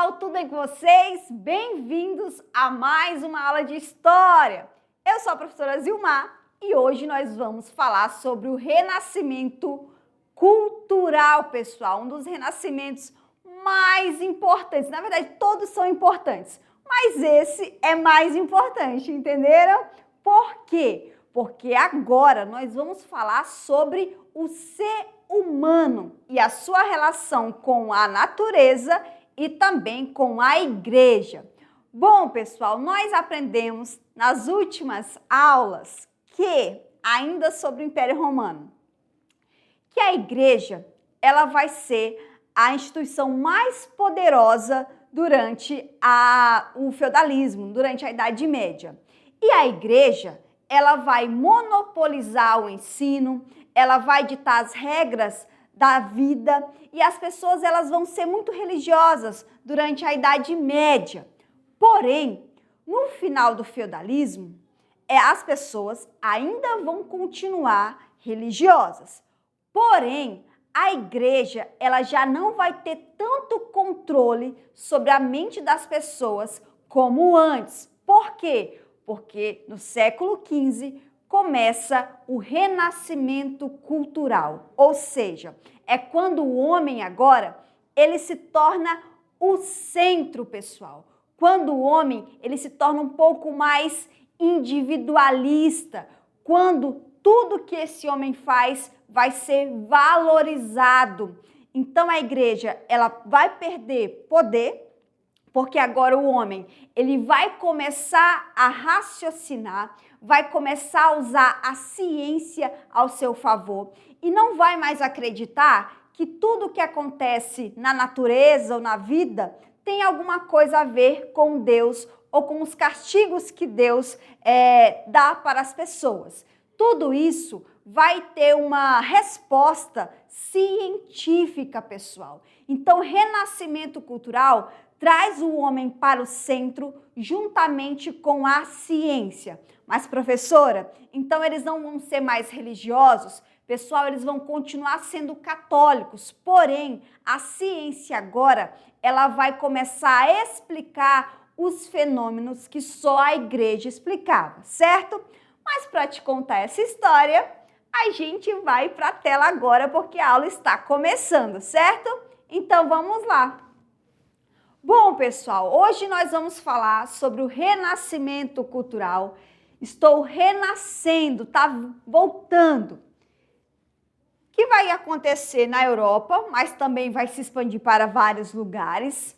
pessoal, tudo bem com vocês? Bem-vindos a mais uma aula de História. Eu sou a professora Zilmar e hoje nós vamos falar sobre o renascimento cultural, pessoal. Um dos renascimentos mais importantes. Na verdade, todos são importantes, mas esse é mais importante, entenderam? Por quê? Porque agora nós vamos falar sobre o ser humano e a sua relação com a natureza e também com a igreja. Bom, pessoal, nós aprendemos nas últimas aulas que, ainda sobre o Império Romano, que a igreja ela vai ser a instituição mais poderosa durante o feudalismo, durante a Idade Média. E a igreja ela vai monopolizar o ensino, ela vai ditar as regras da vida e as pessoas elas vão ser muito religiosas durante a Idade Média. Porém, no final do feudalismo, as pessoas ainda vão continuar religiosas. Porém, a igreja ela já não vai ter tanto controle sobre a mente das pessoas como antes. Por quê? Porque no século XV começa o renascimento cultural, ou seja, é quando o homem agora ele se torna o centro, pessoal. Quando o homem ele se torna um pouco mais individualista, quando tudo que esse homem faz vai ser valorizado. Então a igreja ela vai perder poder, porque agora o homem ele vai começar a raciocinar, vai começar a usar a ciência ao seu favor e não vai mais acreditar que tudo que acontece na natureza ou na vida tem alguma coisa a ver com Deus ou com os castigos que Deus dá para as pessoas. Tudo isso vai ter uma resposta científica, pessoal. Então, renascimento cultural traz o homem para o centro juntamente com a ciência. Mas, professora, então eles não vão ser mais religiosos? Pessoal, eles vão continuar sendo católicos. Porém, a ciência agora, ela vai começar a explicar os fenômenos que só a igreja explicava, certo? Mas para te contar essa história, a gente vai para a tela agora porque a aula está começando, certo? Então, vamos lá. Bom, pessoal, hoje nós vamos falar sobre o renascimento cultural. Estou renascendo, tá voltando. Que vai acontecer na Europa, mas também vai se expandir para vários lugares.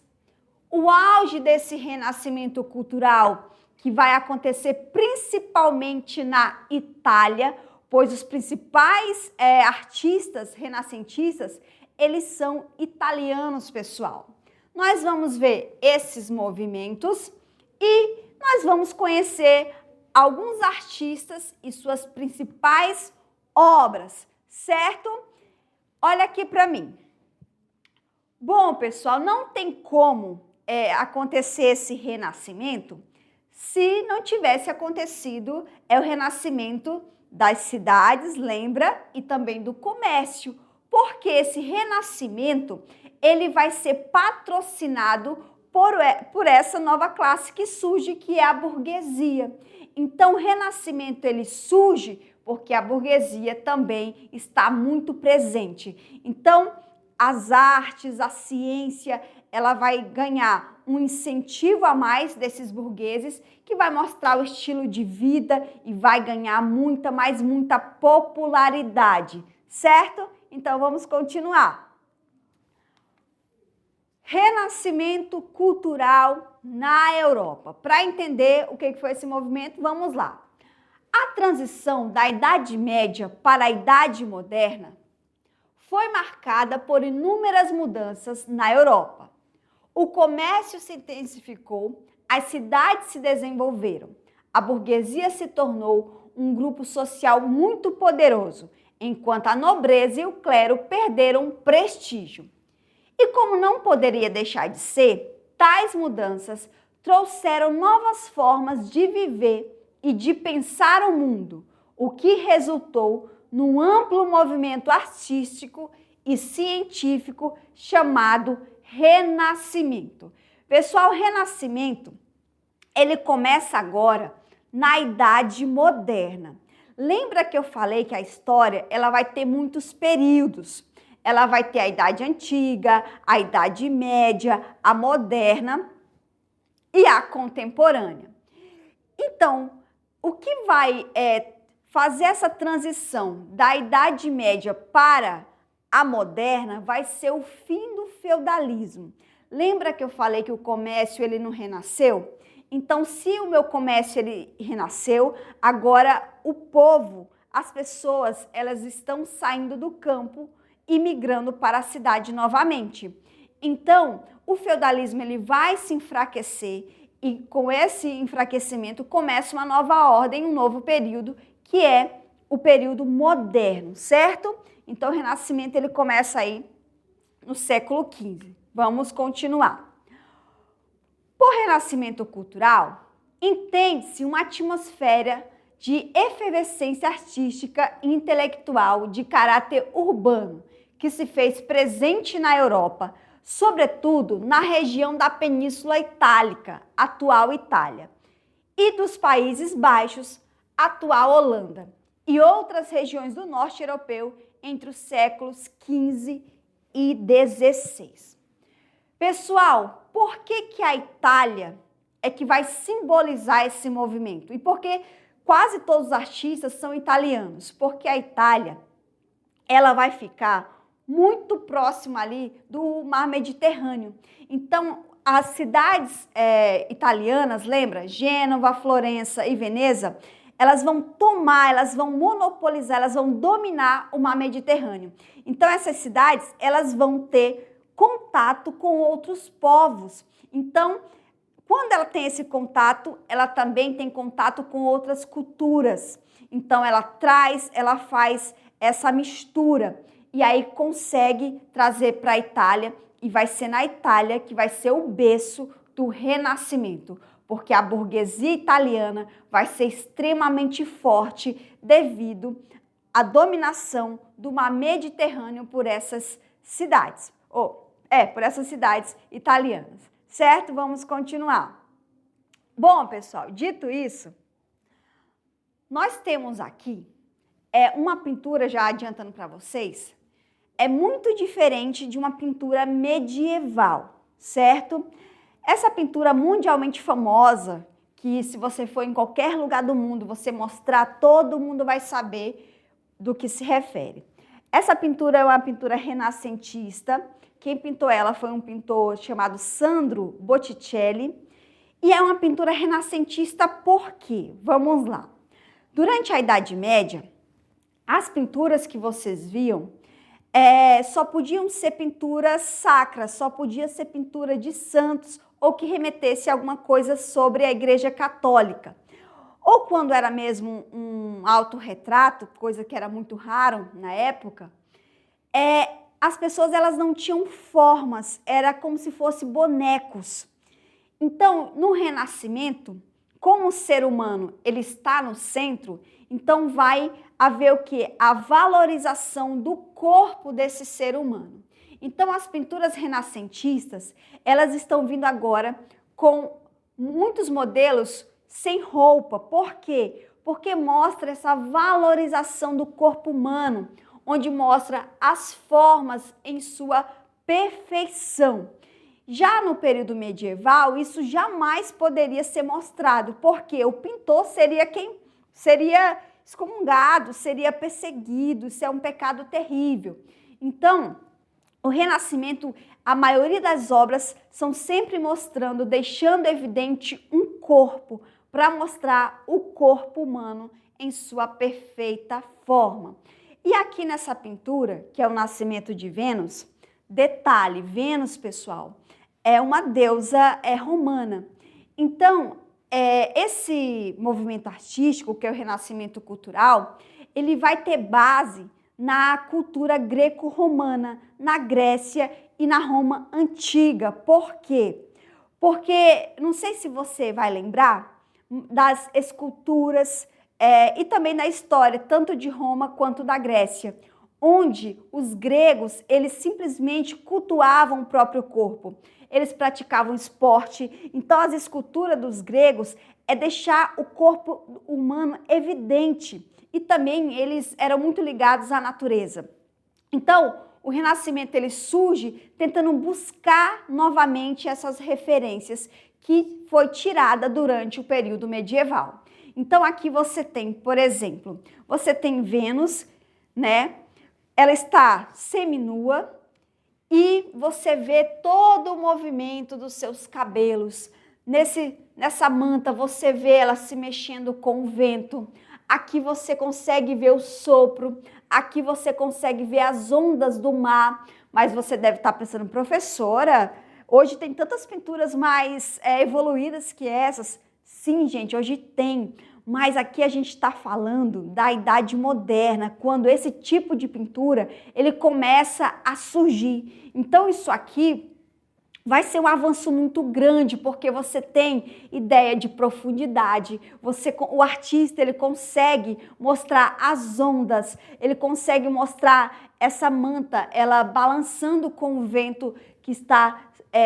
O auge desse renascimento cultural que vai acontecer principalmente na Itália, pois os principais artistas renascentistas, eles são italianos, pessoal. Nós vamos ver esses movimentos e nós vamos conhecer alguns artistas e suas principais obras, certo? Olha aqui para mim. Bom, pessoal, não tem como acontecer esse renascimento se não tivesse acontecido o renascimento das cidades, lembra? E também do comércio, porque esse renascimento ele vai ser patrocinado por essa nova classe que surge, que é a burguesia. Então, o renascimento ele surge porque a burguesia também está muito presente. Então, as artes, a ciência, ela vai ganhar um incentivo a mais desses burgueses, que vai mostrar o estilo de vida e vai ganhar muita, mas muita popularidade, certo? Então, vamos continuar. Renascimento cultural na Europa. Para entender o que foi esse movimento, vamos lá. A transição da Idade Média para a Idade Moderna foi marcada por inúmeras mudanças na Europa. O comércio se intensificou, as cidades se desenvolveram, a burguesia se tornou um grupo social muito poderoso, enquanto a nobreza e o clero perderam prestígio. E como não poderia deixar de ser, tais mudanças trouxeram novas formas de viver e de pensar o mundo, o que resultou num amplo movimento artístico e científico chamado Renascimento. Pessoal, o Renascimento, ele começa agora na Idade Moderna. Lembra que eu falei que a história ela vai ter muitos períodos? Ela vai ter a Idade Antiga, a Idade Média, a Moderna e a Contemporânea. Então, o que vai fazer essa transição da Idade Média para a Moderna vai ser o fim do feudalismo. Lembra que eu falei que o comércio ele não renasceu? Então, se o meu comércio ele renasceu, agora o povo, as pessoas, elas estão saindo do campo e migrando para a cidade novamente. Então, o feudalismo ele vai se enfraquecer e com esse enfraquecimento começa uma nova ordem, um novo período, que é o período moderno, certo? Então, o Renascimento ele começa aí no século XV. Vamos continuar. Por renascimento cultural, entende-se uma atmosfera de efervescência artística e intelectual de caráter urbano, que se fez presente na Europa, sobretudo na região da Península Itálica, atual Itália, e dos Países Baixos, atual Holanda, e outras regiões do norte europeu entre os séculos XV e XVI. Pessoal, por que a Itália é que vai simbolizar esse movimento? E por que quase todos os artistas são italianos? Porque a Itália, ela vai ficar muito próxima ali do mar Mediterrâneo. Então, as cidades italianas, lembra? Gênova, Florença e Veneza, elas vão tomar, elas vão monopolizar, elas vão dominar o mar Mediterrâneo. Então, essas cidades, elas vão ter contato com outros povos. Então, quando ela tem esse contato, ela também tem contato com outras culturas. Então, ela faz essa mistura e aí consegue trazer para a Itália e vai ser na Itália que vai ser o berço do Renascimento, porque a burguesia italiana vai ser extremamente forte devido à dominação do mar Mediterrâneo por essas cidades. Por essas cidades italianas, certo? Vamos continuar. Bom, pessoal, dito isso, nós temos aqui uma pintura, já adiantando para vocês, é muito diferente de uma pintura medieval, certo? Essa pintura mundialmente famosa, que se você for em qualquer lugar do mundo, você mostrar, todo mundo vai saber do que se refere. Essa pintura é uma pintura renascentista. Quem pintou ela foi um pintor chamado Sandro Botticelli. E é uma pintura renascentista por quê? Vamos lá. Durante a Idade Média, as pinturas que vocês viam só podiam ser pinturas sacras, só podia ser pintura de santos ou que remetesse a alguma coisa sobre a Igreja Católica. Ou quando era mesmo um autorretrato, coisa que era muito raro na época, as pessoas elas não tinham formas, era como se fossem bonecos. Então, no Renascimento, como o ser humano ele está no centro, então vai haver o quê? A valorização do corpo desse ser humano. Então, as pinturas renascentistas, elas estão vindo agora com muitos modelos sem roupa. Por quê? Porque mostra essa valorização do corpo humano, onde mostra as formas em sua perfeição. Já no período medieval, isso jamais poderia ser mostrado, porque o pintor seria excomungado, seria perseguido, isso é um pecado terrível. Então, o Renascimento, a maioria das obras são sempre mostrando, deixando evidente um corpo, para mostrar o corpo humano em sua perfeita forma. E aqui nessa pintura, que é o Nascimento de Vênus, detalhe, Vênus, pessoal, é uma deusa romana. Então, esse movimento artístico, que é o Renascimento cultural, ele vai ter base na cultura greco-romana, na Grécia e na Roma antiga. Por quê? Porque, não sei se você vai lembrar das esculturas e também da história, tanto de Roma quanto da Grécia, onde os gregos, eles simplesmente cultuavam o próprio corpo. Eles praticavam esporte. Então, as esculturas dos gregos é deixar o corpo humano evidente. E também eles eram muito ligados à natureza. Então, o Renascimento ele surge tentando buscar novamente essas referências que foi tirada durante o período medieval. Então, aqui você tem, por exemplo, você tem Vênus, né? Ela está seminua e você vê todo o movimento dos seus cabelos. Nessa manta você vê ela se mexendo com o vento. Aqui você consegue ver o sopro. Aqui você consegue ver as ondas do mar. Mas você deve estar pensando, professora, hoje tem tantas pinturas mais evoluídas que essas. Sim, gente, hoje tem. Mas aqui a gente está falando da Idade Moderna, quando esse tipo de pintura ele começa a surgir. Então isso aqui vai ser um avanço muito grande, porque você tem ideia de profundidade, o artista ele consegue mostrar as ondas, ele consegue mostrar essa manta, ela balançando com o vento que está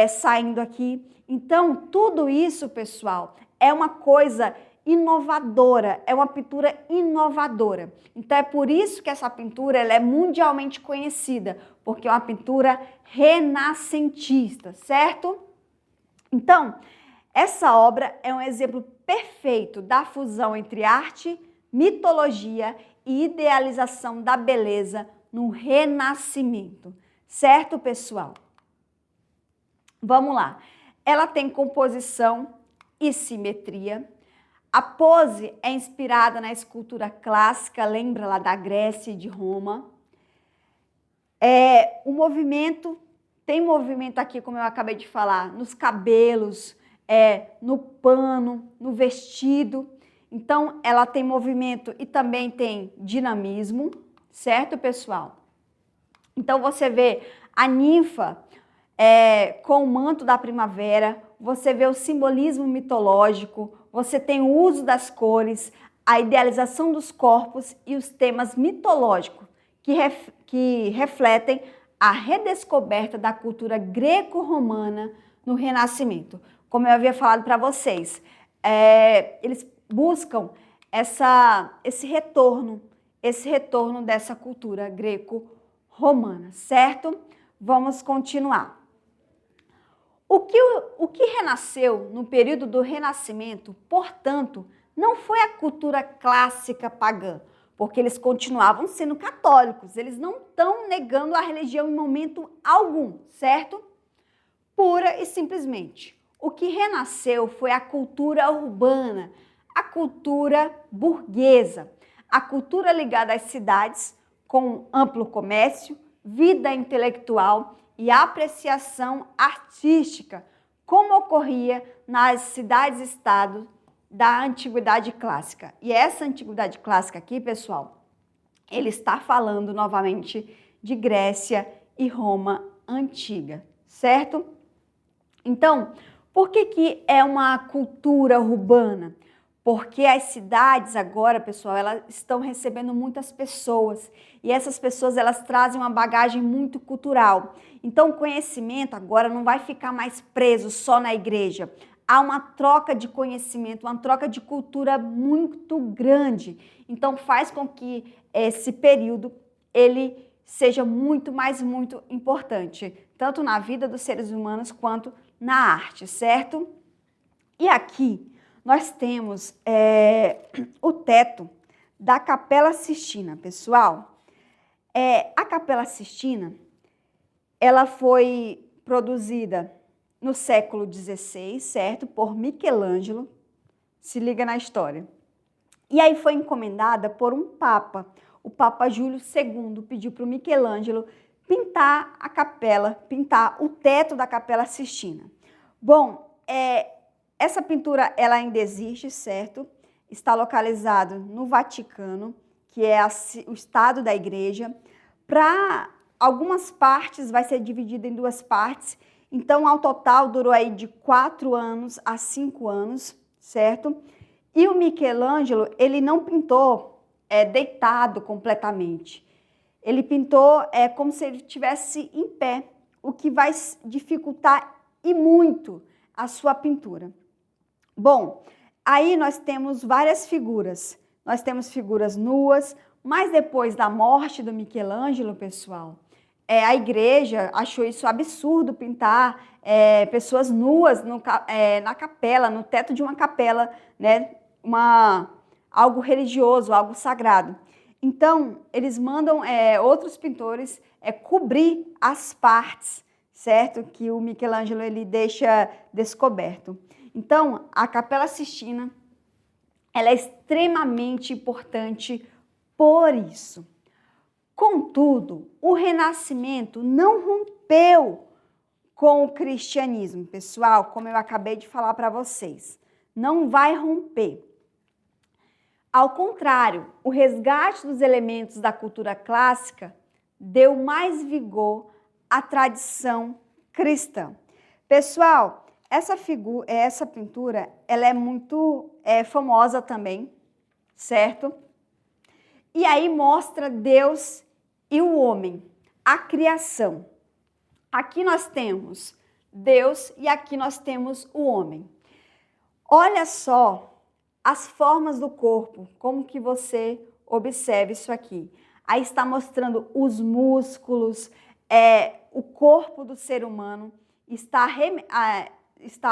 saindo aqui. Então tudo isso, pessoal, é uma coisa inovadora, é uma pintura inovadora. Então é por isso que essa pintura ela é mundialmente conhecida, porque é uma pintura renascentista, certo? Então, essa obra é um exemplo perfeito da fusão entre arte, mitologia e idealização da beleza no Renascimento, certo, pessoal? Vamos lá. Ela tem composição e simetria. A pose é inspirada na escultura clássica, lembra lá da Grécia e de Roma. O movimento, tem movimento aqui, como eu acabei de falar, nos cabelos, no pano, no vestido. Então, ela tem movimento e também tem dinamismo, certo, pessoal? Então, você vê a ninfa com o manto da primavera, você vê o simbolismo mitológico, você tem o uso das cores, a idealização dos corpos e os temas mitológicos que refletem a redescoberta da cultura greco-romana no Renascimento. Como eu havia falado para vocês, eles buscam esse retorno dessa cultura greco-romana, certo? Vamos continuar. O que renasceu no período do Renascimento, portanto, não foi a cultura clássica pagã, porque eles continuavam sendo católicos, eles não estão negando a religião em momento algum, certo? Pura e simplesmente. O que renasceu foi a cultura urbana, a cultura burguesa, a cultura ligada às cidades, com amplo comércio, vida intelectual e apreciação artística, como ocorria nas cidades-estado da Antiguidade Clássica. E essa Antiguidade Clássica aqui, pessoal, ele está falando novamente de Grécia e Roma antiga, certo? Então, por que é uma cultura urbana? Porque as cidades agora, pessoal, elas estão recebendo muitas pessoas e essas pessoas elas trazem uma bagagem muito cultural. Então, o conhecimento agora não vai ficar mais preso só na igreja. Há uma troca de conhecimento, uma troca de cultura muito grande. Então, faz com que esse período ele seja muito importante, tanto na vida dos seres humanos quanto na arte, certo? E aqui nós temos o teto da Capela Sistina, pessoal. A Capela Sistina, ela foi produzida no século XVI, certo? Por Michelangelo. Se liga na história. E aí foi encomendada por um papa. O Papa Júlio II pediu para o Michelangelo pintar a capela, pintar o teto da Capela Sistina. Bom, essa pintura ela ainda existe, certo? Está localizado no Vaticano, que é o estado da igreja. Para algumas partes vai ser dividida em duas partes. Então, ao total, durou aí de 4 anos a 5 anos, certo? E o Michelangelo, ele não pintou deitado completamente. Ele pintou como se ele estivesse em pé, o que vai dificultar e muito a sua pintura. Bom, aí nós temos várias figuras. Nós temos figuras nuas, mas depois da morte do Michelangelo, pessoal, a igreja achou isso absurdo pintar pessoas nuas na capela, no teto de uma capela, né? Algo religioso, algo sagrado. Então, eles mandam outros pintores cobrir as partes, certo? Que o Michelangelo ele deixa descoberto. Então, a Capela Sistina, ela é extremamente importante por isso. Contudo, o Renascimento não rompeu com o cristianismo, pessoal, como eu acabei de falar para vocês. Não vai romper. Ao contrário, o resgate dos elementos da cultura clássica deu mais vigor à tradição cristã. Pessoal, essa pintura, ela é muito famosa também, certo? E aí mostra Deus e o homem, a criação. Aqui nós temos Deus e aqui nós temos o homem. Olha só as formas do corpo, como que você observa isso aqui. Aí está mostrando os músculos, o corpo do ser humano, está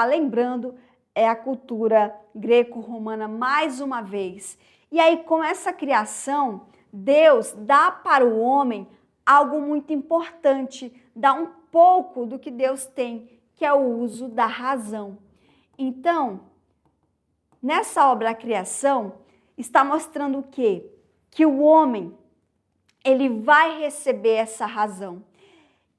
lembrando a cultura greco-romana mais uma vez. E aí, com essa criação, Deus dá para o homem algo muito importante, dá um pouco do que Deus tem, que é o uso da razão. Então, nessa obra da criação, está mostrando o quê? Que o homem, ele vai receber essa razão.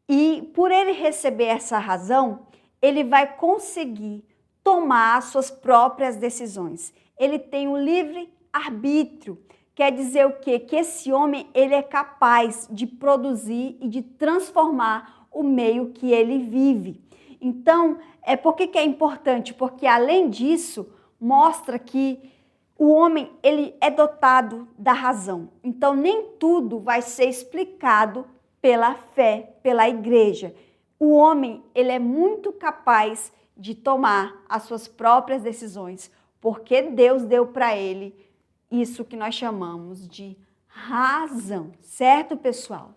E por ele receber essa razão, ele vai conseguir tomar as suas próprias decisões. Ele tem o livre arbítrio. Quer dizer o quê? Que esse homem, ele é capaz de produzir e de transformar o meio que ele vive. Então, por que é importante? Porque além disso, mostra que o homem ele é dotado da razão. Então, nem tudo vai ser explicado pela fé, pela igreja. O homem ele é muito capaz de tomar as suas próprias decisões, porque Deus deu para ele isso que nós chamamos de razão, certo, pessoal?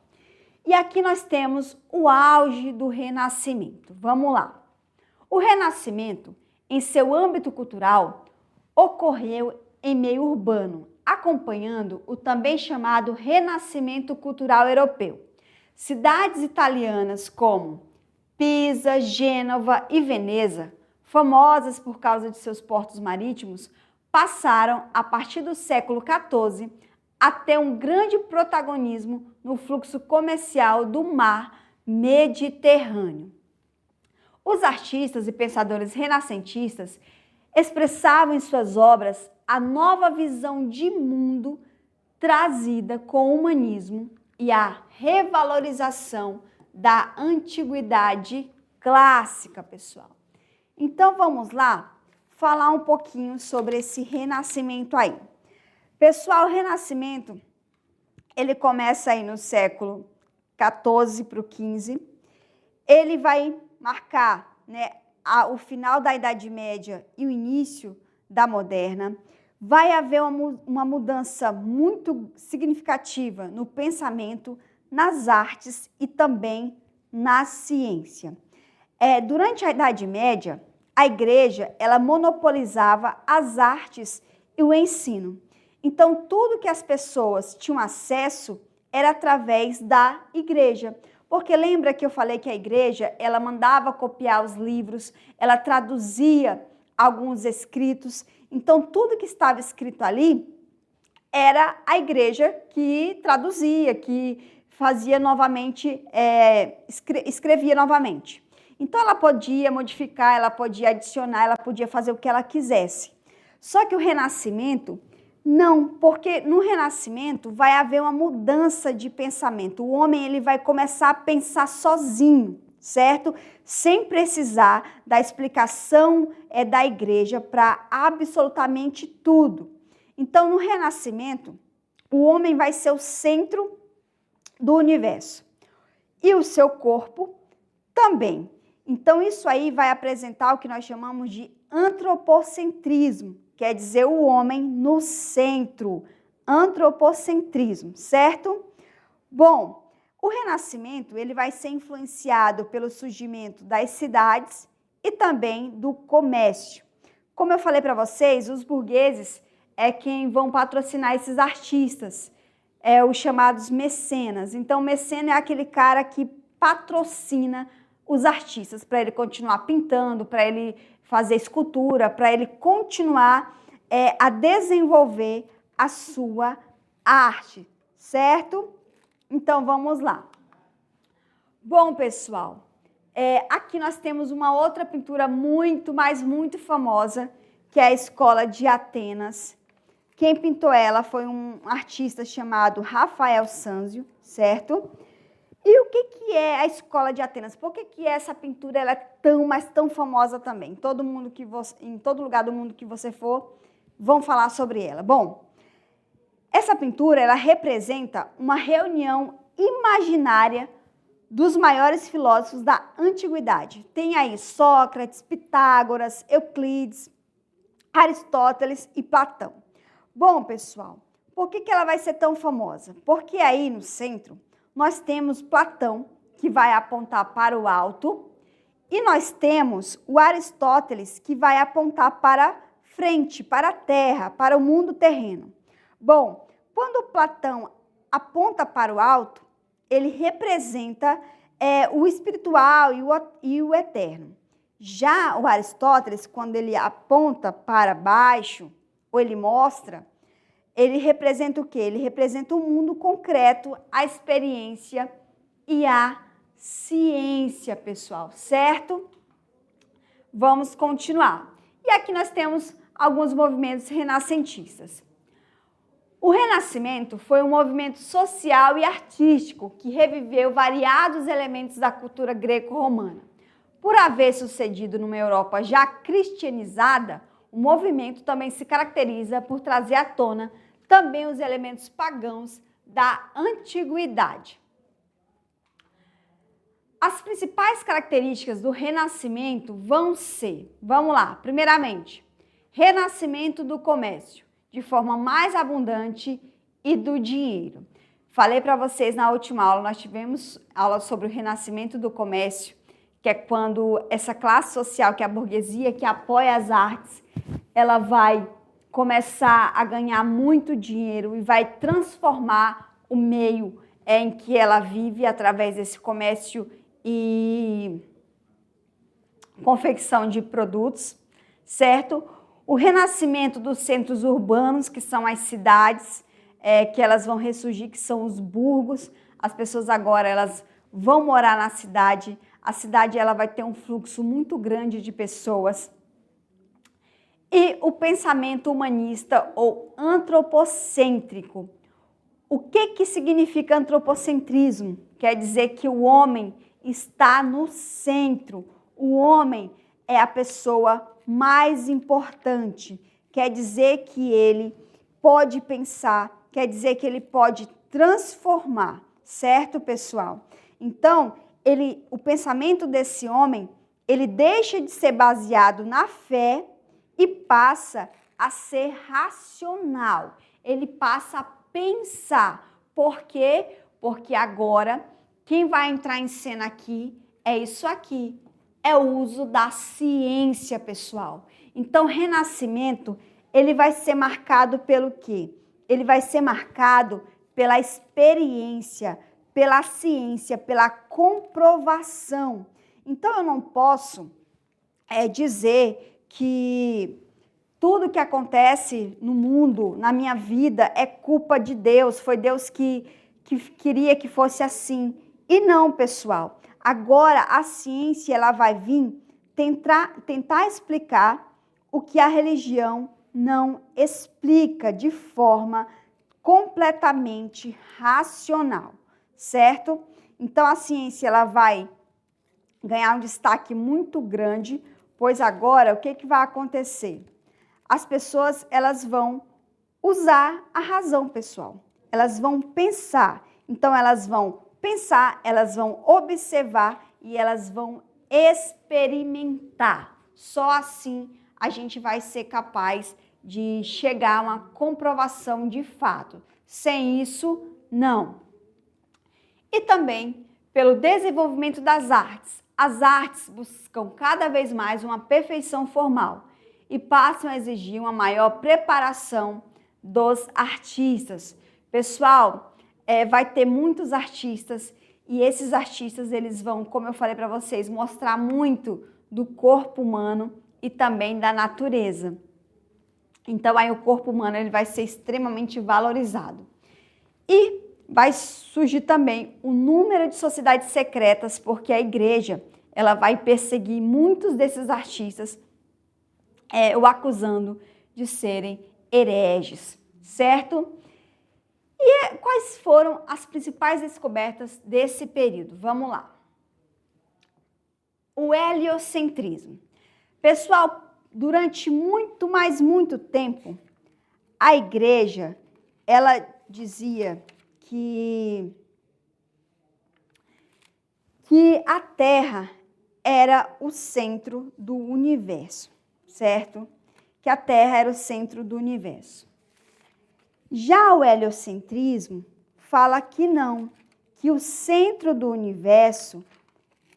E aqui nós temos o auge do Renascimento. Vamos lá. O Renascimento, em seu âmbito cultural, ocorreu em meio urbano, acompanhando o também chamado Renascimento Cultural Europeu. Cidades italianas como Pisa, Gênova e Veneza, famosas por causa de seus portos marítimos, passaram, a partir do século XIV, a ter um grande protagonismo no fluxo comercial do mar Mediterrâneo. Os artistas e pensadores renascentistas expressavam em suas obras a nova visão de mundo trazida com o humanismo e a revalorização da antiguidade clássica, pessoal. Então, vamos lá falar um pouquinho sobre esse renascimento aí. Pessoal, o renascimento, ele começa aí no século XIV para o XV. Ele vai marcar, né, o final da Idade Média e o início da Moderna. Vai haver uma mudança muito significativa no pensamento, nas artes e também na ciência. Durante a Idade Média, a igreja ela monopolizava as artes e o ensino. Então, tudo que as pessoas tinham acesso era através da igreja. Porque lembra que eu falei que a igreja ela mandava copiar os livros, ela traduzia alguns escritos. Então, tudo que estava escrito ali era a igreja que traduzia, que fazia novamente, escrevia novamente. Então, ela podia modificar, ela podia adicionar, ela podia fazer o que ela quisesse. Só que o Renascimento, não, porque no Renascimento vai haver uma mudança de pensamento. O homem ele vai começar a pensar sozinho, certo? Sem precisar da explicação da igreja para absolutamente tudo. Então, no Renascimento, o homem vai ser o centro do universo. E o seu corpo também. Então, isso aí vai apresentar o que nós chamamos de antropocentrismo, quer dizer, o homem no centro. Antropocentrismo, certo? Bom, o Renascimento ele vai ser influenciado pelo surgimento das cidades e também do comércio. Como eu falei para vocês, os burgueses é quem vão patrocinar esses artistas, os chamados mecenas. Então, mecena é aquele cara que patrocina os artistas para ele continuar pintando, para ele fazer escultura, para ele continuar a desenvolver a sua arte, certo? Então, vamos lá. Bom, pessoal, aqui nós temos uma outra pintura muito famosa, que é a Escola de Atenas. Quem pintou ela foi um artista chamado Rafael Sanzio, certo? E o que é a Escola de Atenas? Por que essa pintura ela é tão famosa também? Em todo lugar do mundo que você for, vão falar sobre ela. Bom, essa pintura ela representa uma reunião imaginária dos maiores filósofos da antiguidade. Tem aí Sócrates, Pitágoras, Euclides, Aristóteles e Platão. Bom, pessoal, por que ela vai ser tão famosa? Porque aí no centro nós temos Platão, que vai apontar para o alto, e nós temos o Aristóteles, que vai apontar para frente, para a terra, para o mundo terreno. Bom, quando Platão aponta para o alto, ele representa o espiritual e o eterno. Já o Aristóteles, quando ele aponta para baixo, ou ele mostra, ele representa o quê? Ele representa o mundo concreto, a experiência e a ciência, pessoal, certo? Vamos continuar. E aqui nós temos alguns movimentos renascentistas. O Renascimento foi um movimento social e artístico que reviveu variados elementos da cultura greco-romana. Por haver sucedido numa Europa já cristianizada, o movimento também se caracteriza por trazer à tona também os elementos pagãos da antiguidade. As principais características do Renascimento vão ser, vamos lá, primeiramente, renascimento do comércio, de forma mais abundante e do dinheiro. Falei para vocês na última aula, nós tivemos aula sobre o renascimento do comércio, que é quando essa classe social, que é a burguesia, que apoia as artes, ela vai começar a ganhar muito dinheiro e vai transformar o meio em que ela vive através desse comércio e confecção de produtos, certo? O renascimento dos centros urbanos, que são as cidades, que elas vão ressurgir, que são os burgos. As pessoas agora elas vão morar na cidade. A cidade ela vai ter um fluxo muito grande de pessoas. E o pensamento humanista ou antropocêntrico. O que significa antropocentrismo? Quer dizer que o homem está no centro. O homem é a pessoa mais importante. Quer dizer que ele pode pensar, quer dizer que ele pode transformar, certo, pessoal? Então, o pensamento desse homem, ele deixa de ser baseado na fé e passa a ser racional. Ele passa a pensar. Por quê? Porque agora, quem vai entrar em cena aqui é isso aqui. É o uso da ciência, pessoal. Então, o Renascimento, ele vai ser marcado pelo quê? Ele vai ser marcado pela experiência, pela ciência, pela comprovação. Então, eu não posso dizer que tudo que acontece no mundo, na minha vida, é culpa de Deus. Foi Deus que queria que fosse assim. E não, pessoal. Agora, a ciência ela vai vir tentar explicar o que a religião não explica de forma completamente racional, certo? Então, a ciência ela vai ganhar um destaque muito grande, pois agora o que vai acontecer? As pessoas elas vão usar a razão, pessoal. Elas vão pensar. Então, elas vão pensar, elas vão observar e elas vão experimentar. Só assim a gente vai ser capaz de chegar a uma comprovação de fato. Sem isso, não. E também pelo desenvolvimento das artes. As artes buscam cada vez mais uma perfeição formal e passam a exigir uma maior preparação dos artistas. Pessoal, vai ter muitos artistas e esses artistas eles vão, como eu falei para vocês, mostrar muito do corpo humano e também da natureza. Então aí o corpo humano ele vai ser extremamente valorizado. E vai surgir também o número de sociedades secretas, porque a igreja ela vai perseguir muitos desses artistas, o acusando de serem hereges, certo? E quais foram as principais descobertas desse período? Vamos lá. O heliocentrismo. Pessoal, durante muito tempo, a igreja, ela dizia que a Terra era o centro do universo, certo? Que a Terra era o centro do universo. Já o heliocentrismo fala que não, que o centro do universo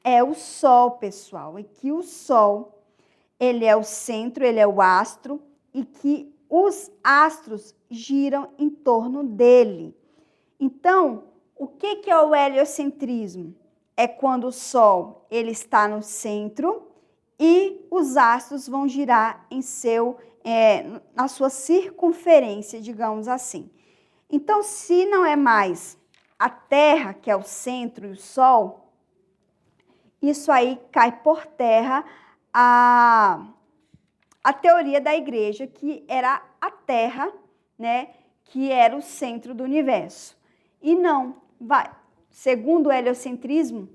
é o Sol, pessoal, e que o Sol, ele é o centro, ele é o astro, e que os astros giram em torno dele. Então, o que é o heliocentrismo? É quando o Sol ele está no centro e os astros vão girar em na sua circunferência, digamos assim. Então, se não é mais a Terra, que é o centro, e o Sol, isso aí cai por terra a teoria da igreja, que era a Terra, né, que era o centro do universo. E não, segundo o heliocentrismo,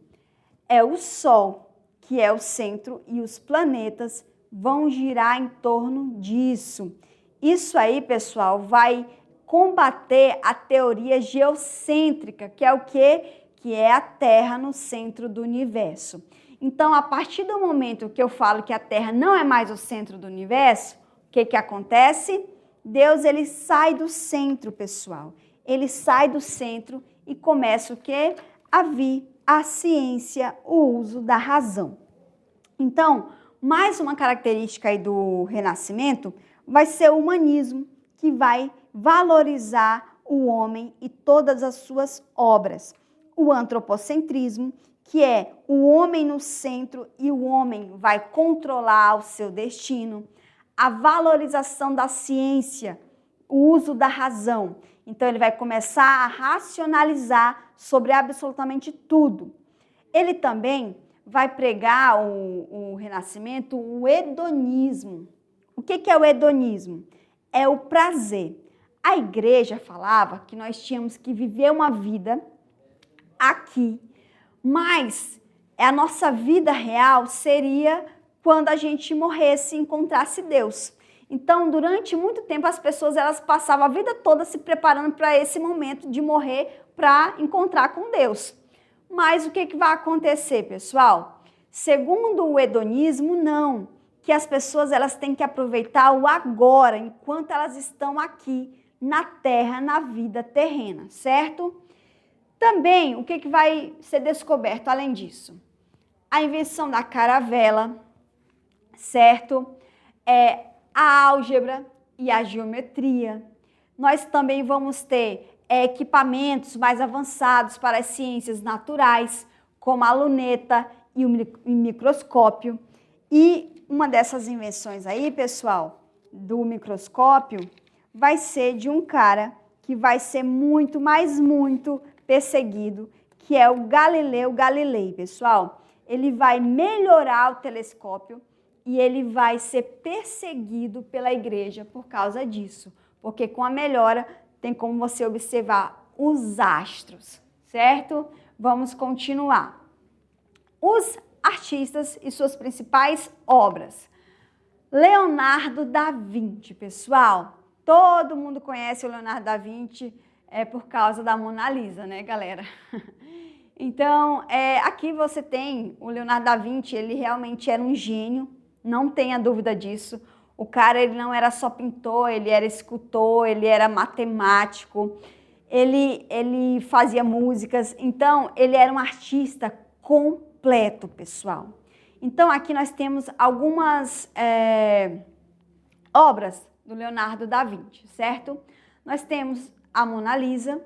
é o Sol que é o centro e os planetas vão girar em torno disso. Isso aí, pessoal, vai combater a teoria geocêntrica, que é o quê? Que é a Terra no centro do universo. Então, a partir do momento que eu falo que a Terra não é mais o centro do universo, o que acontece? Deus, ele sai do centro, pessoal. Ele sai do centro e começa o quê? A vir a ciência, o uso da razão. Então, mais uma característica aí do Renascimento vai ser o humanismo, que vai valorizar o homem e todas as suas obras. O antropocentrismo, que é o homem no centro e o homem vai controlar o seu destino. A valorização da ciência, o uso da razão. Então, ele vai começar a racionalizar sobre absolutamente tudo. Ele também vai pregar o Renascimento, o hedonismo. O que é o hedonismo? É o prazer. A igreja falava que nós tínhamos que viver uma vida aqui, mas a nossa vida real seria quando a gente morresse e encontrasse Deus. Então, durante muito tempo, as pessoas elas passavam a vida toda se preparando para esse momento de morrer para encontrar com Deus. Mas o que vai acontecer, pessoal? Segundo o hedonismo, não. Que as pessoas elas têm que aproveitar o agora, enquanto elas estão aqui na Terra, na vida terrena, certo? Também, o que vai ser descoberto além disso? A invenção da caravela, certo? A álgebra e a geometria. Nós também vamos ter equipamentos mais avançados para as ciências naturais, como a luneta e o microscópio. E uma dessas invenções aí, pessoal, do microscópio, vai ser de um cara que vai ser muito, mas muito perseguido, que é o Galileu Galilei, pessoal. Ele vai melhorar o telescópio e ele vai ser perseguido pela igreja por causa disso. Porque com a melhora tem como você observar os astros, certo? Vamos continuar. Os artistas e suas principais obras. Leonardo da Vinci, pessoal. Todo mundo conhece o Leonardo da Vinci, é por causa da Mona Lisa, né, galera? Então, aqui você tem o Leonardo da Vinci, ele realmente era um gênio, não tenha dúvida disso. O cara, ele não era só pintor, ele era escultor, ele era matemático, ele fazia músicas, então ele era um artista completo, pessoal. Então, aqui nós temos algumas obras do Leonardo da Vinci, certo? Nós temos a Mona Lisa,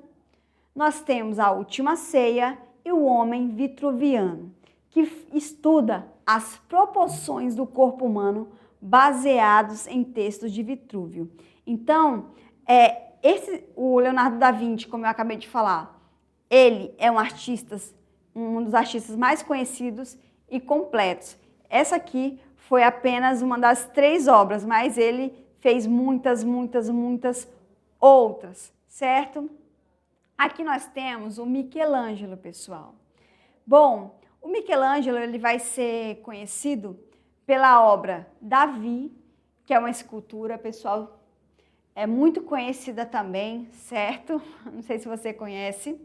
nós temos a Última Ceia e o Homem Vitruviano, que estuda as proporções do corpo humano baseados em textos de Vitrúvio. Então, o Leonardo da Vinci, como eu acabei de falar, ele é um dos artistas mais conhecidos e completos. Essa aqui foi apenas uma das 3 obras, mas ele fez muitas outras, certo? Aqui nós temos o Michelangelo, pessoal. Bom, o Michelangelo ele vai ser conhecido pela obra Davi, que é uma escultura, pessoal, é muito conhecida também, certo? Não sei se você conhece.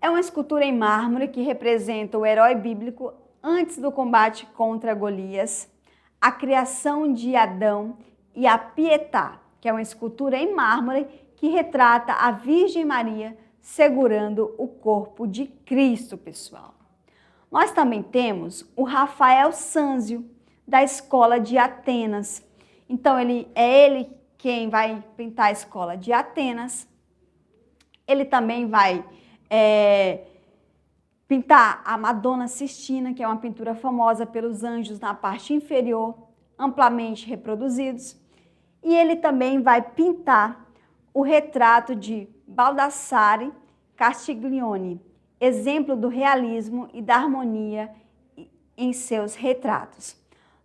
É uma escultura em mármore que representa o herói bíblico antes do combate contra Golias, a criação de Adão e a Pietà, que é uma escultura em mármore que retrata a Virgem Maria segurando o corpo de Cristo, pessoal. Nós também temos o Rafael Sanzio, da Escola de Atenas. Então, ele quem vai pintar a Escola de Atenas. Ele também vai pintar a Madonna Sistina, que é uma pintura famosa pelos anjos na parte inferior, amplamente reproduzidos. E ele também vai pintar o retrato de Baldassare Castiglione, exemplo do realismo e da harmonia em seus retratos.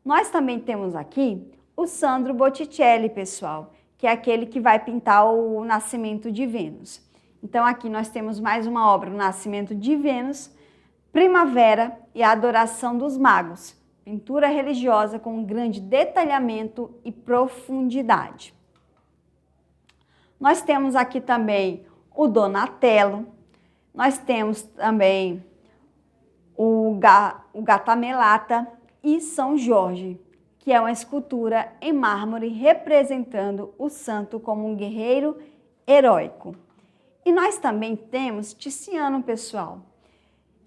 Nós também temos aqui o Sandro Botticelli, pessoal, que é aquele que vai pintar o Nascimento de Vênus. Então aqui nós temos mais uma obra, o Nascimento de Vênus, Primavera e a Adoração dos Magos, pintura religiosa com grande detalhamento e profundidade. Nós temos aqui também o Donatello, nós temos também o Gattamelata e São Jorge, que é uma escultura em mármore representando o santo como um guerreiro heróico. E nós também temos Tiziano, pessoal,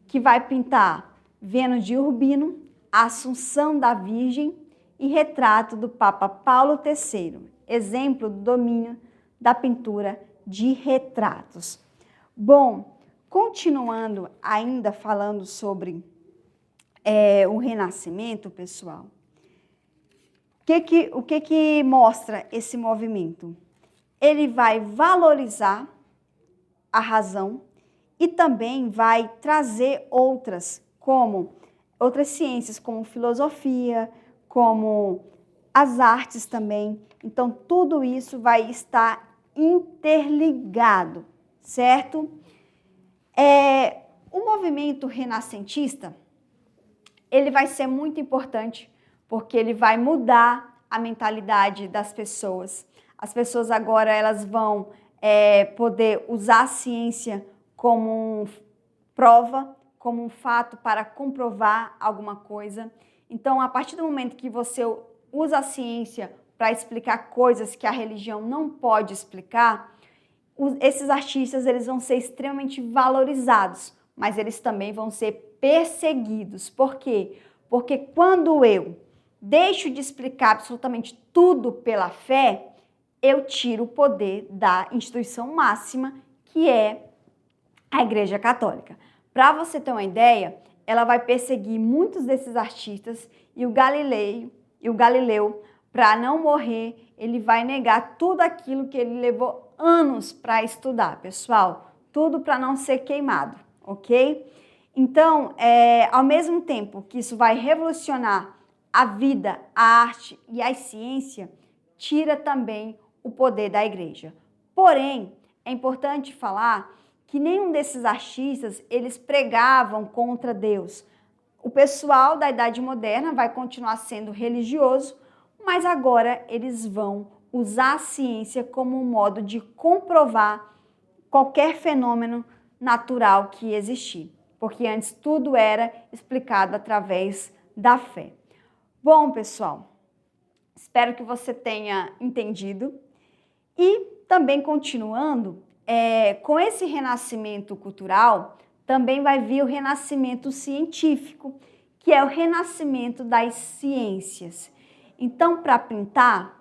que vai pintar Vênus de Urbino, Assunção da Virgem e retrato do Papa Paulo III, exemplo do domínio da pintura de retratos. Bom, continuando ainda falando sobre o Renascimento, pessoal, o que mostra esse movimento? Ele vai valorizar a razão e também vai trazer outras ciências, como filosofia, como as artes também. Então, tudo isso vai estar interligado, certo? O movimento renascentista, ele vai ser muito importante, porque ele vai mudar a mentalidade das pessoas. As pessoas agora, elas vão poder usar a ciência como prova, como um fato para comprovar alguma coisa. Então, a partir do momento que você usa a ciência para explicar coisas que a religião não pode explicar, esses artistas eles vão ser extremamente valorizados, mas eles também vão ser perseguidos. Por quê? Porque quando eu deixo de explicar absolutamente tudo pela fé, eu tiro o poder da instituição máxima, que é a Igreja Católica. Para você ter uma ideia, ela vai perseguir muitos desses artistas e o Galileu, para não morrer, ele vai negar tudo aquilo que ele levou anos para estudar, pessoal. Tudo para não ser queimado, ok? Então, ao mesmo tempo que isso vai revolucionar a vida, a arte e a ciência, tira também o poder da igreja. Porém, é importante falar que nenhum desses artistas, eles pregavam contra Deus. O pessoal da Idade Moderna vai continuar sendo religioso, mas agora eles vão usar a ciência como um modo de comprovar qualquer fenômeno natural que existir, porque antes tudo era explicado através da fé. Bom, pessoal, espero que você tenha entendido e também continuando, com esse renascimento cultural, também vai vir o renascimento científico, que é o renascimento das ciências. Então, para pintar,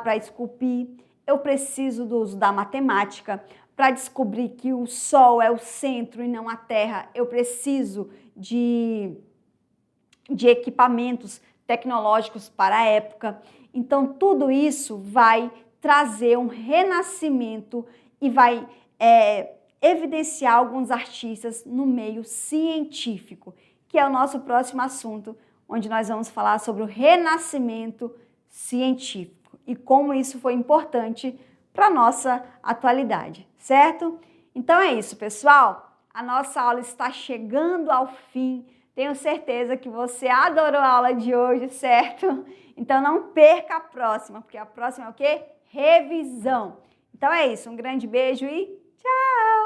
para esculpir, eu preciso do uso da matemática. Para descobrir que o Sol é o centro e não a Terra, eu preciso de equipamentos tecnológicos para a época. Então, tudo isso vai trazer um renascimento e vai evidenciar alguns artistas no meio científico, que é o nosso próximo assunto, onde nós vamos falar sobre o renascimento científico e como isso foi importante para a nossa atualidade, certo? Então é isso, pessoal. A nossa aula está chegando ao fim. Tenho certeza que você adorou a aula de hoje, certo? Então não perca a próxima, porque a próxima é o quê? Revisão. Então é isso, um grande beijo e tchau!